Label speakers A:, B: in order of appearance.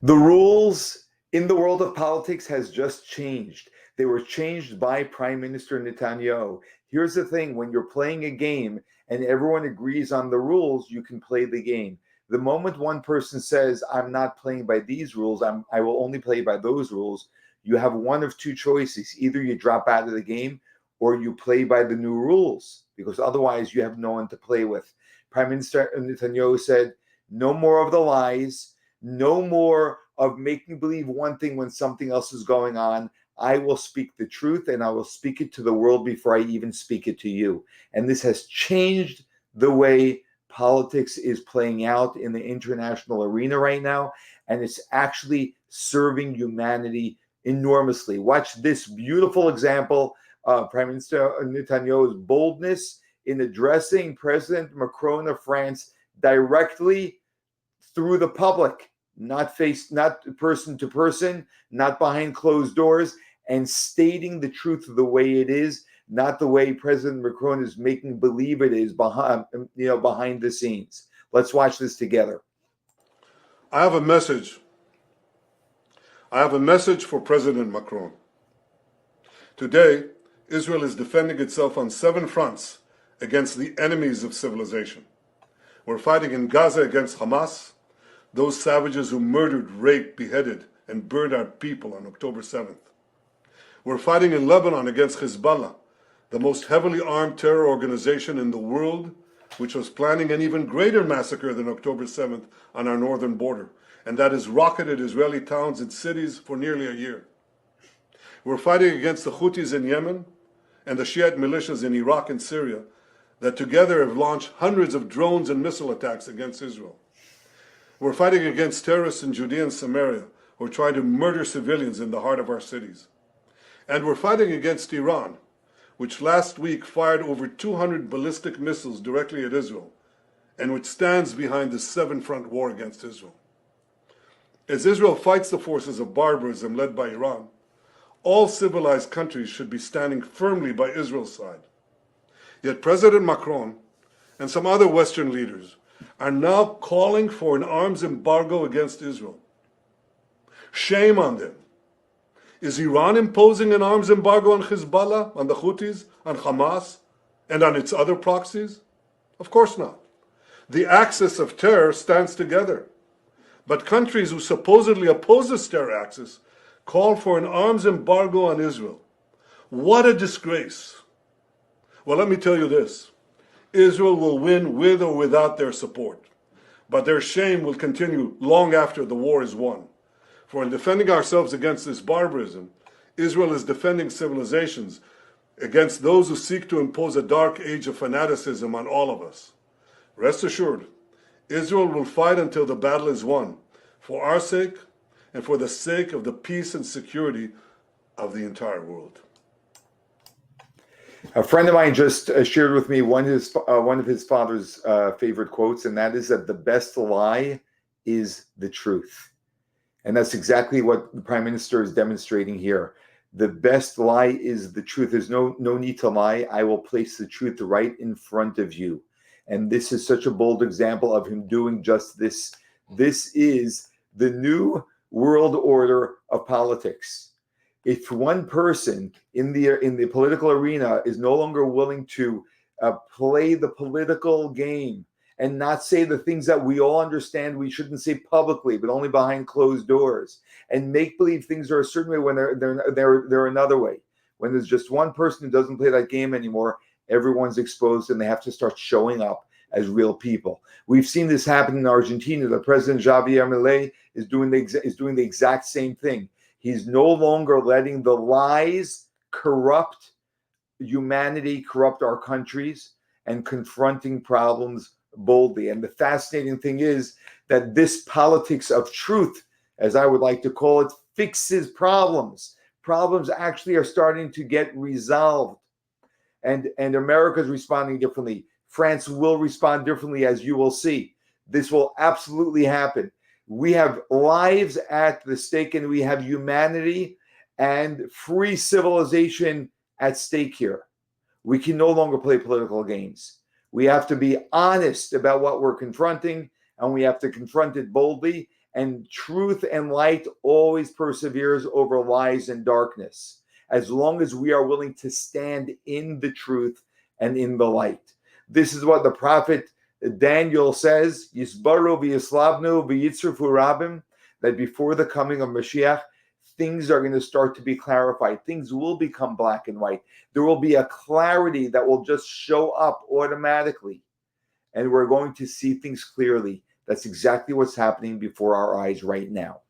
A: The rules in the world of politics has just changed. They were changed by Prime Minister Netanyahu. Here's the thing, when you're playing a game and everyone agrees on the rules, you can play the game. The moment one person says, I'm not playing by these rules, I will only play by those rules, you have one of two choices. Either you drop out of the game or you play by the new rules, because otherwise you have no one to play with. Prime Minister Netanyahu said, no more of the lies, no more of making believe one thing when something else is going on. I will speak the truth, and I will speak it to the world before I even speak it to you. And this has changed the way politics is playing out in the international arena right now, and it's actually serving humanity enormously. Watch this beautiful example of Prime Minister Netanyahu's boldness in addressing President Macron of France directly through the public, not person to person, not behind closed doors, and stating the truth of the way it is, not the way President Macron is making believe it is behind the scenes. Let's watch this together.
B: I have a message. I have a message for President Macron. Today, Israel is defending itself on 7 fronts against the enemies of civilization. We're fighting in Gaza against Hamas, those savages who murdered, raped, beheaded, and burned our people on October 7th. We're fighting in Lebanon against Hezbollah, the most heavily armed terror organization in the world, which was planning an even greater massacre than October 7th on our northern border, and that has rocketed Israeli towns and cities for nearly a year. We're fighting against the Houthis in Yemen and the Shiite militias in Iraq and Syria that together have launched hundreds of drones and missile attacks against Israel. We're fighting against terrorists in Judea and Samaria who are trying to murder civilians in the heart of our cities. And we're fighting against Iran, which last week fired over 200 ballistic missiles directly at Israel, and which stands behind the 7-front war against Israel. As Israel fights the forces of barbarism led by Iran, all civilized countries should be standing firmly by Israel's side. Yet President Macron and some other Western leaders are now calling for an arms embargo against Israel. Shame on them. Is Iran imposing an arms embargo on Hezbollah, on the Houthis, on Hamas, and on its other proxies? Of course not. The axis of terror stands together. But countries who supposedly oppose this terror axis call for an arms embargo on Israel. What a disgrace. Well, let me tell you this. Israel will win with or without their support. But their shame will continue long after the war is won. For in defending ourselves against this barbarism, Israel is defending civilizations against those who seek to impose a dark age of fanaticism on all of us. Rest assured, Israel will fight until the battle is won, for our sake and for the sake of the peace and security of the entire world.
A: A friend of mine just shared with me one of his father's favorite quotes, and that is that the best lie is the truth. And that's exactly what the Prime Minister is demonstrating here. The best lie is the truth. There's no need to lie. I will place the truth right in front of you. And this is such a bold example of him doing just this. This is the new world order of politics. If one person in the political arena is no longer willing to play the political game and not say the things that we all understand we shouldn't say publicly, but only behind closed doors, and make believe things are a certain way when they're another way. When there's just one person who doesn't play that game anymore, everyone's exposed and they have to start showing up as real people. We've seen this happen in Argentina. The president Javier Milei is doing the exact same thing. He's no longer letting the lies corrupt humanity, corrupt our countries, and confronting problems boldly. And the fascinating thing is that this politics of truth, as I would like to call it, fixes problems. Problems actually are starting to get resolved. And America's responding differently. France will respond differently, as you will see. This will absolutely happen. We have lives at the stake, and we have humanity and free civilization at stake here. We can no longer play political games. We have to be honest about what we're confronting, and we have to confront it boldly. And truth and light always perseveres over lies and darkness, as long as we are willing to stand in the truth and in the light. This is what the prophet Daniel says, Yisbaru v'yislavnu v'yitzrufu rabim, that before the coming of Mashiach, things are going to start to be clarified. Things will become black and white. There will be a clarity that will just show up automatically. And we're going to see things clearly. That's exactly what's happening before our eyes right now.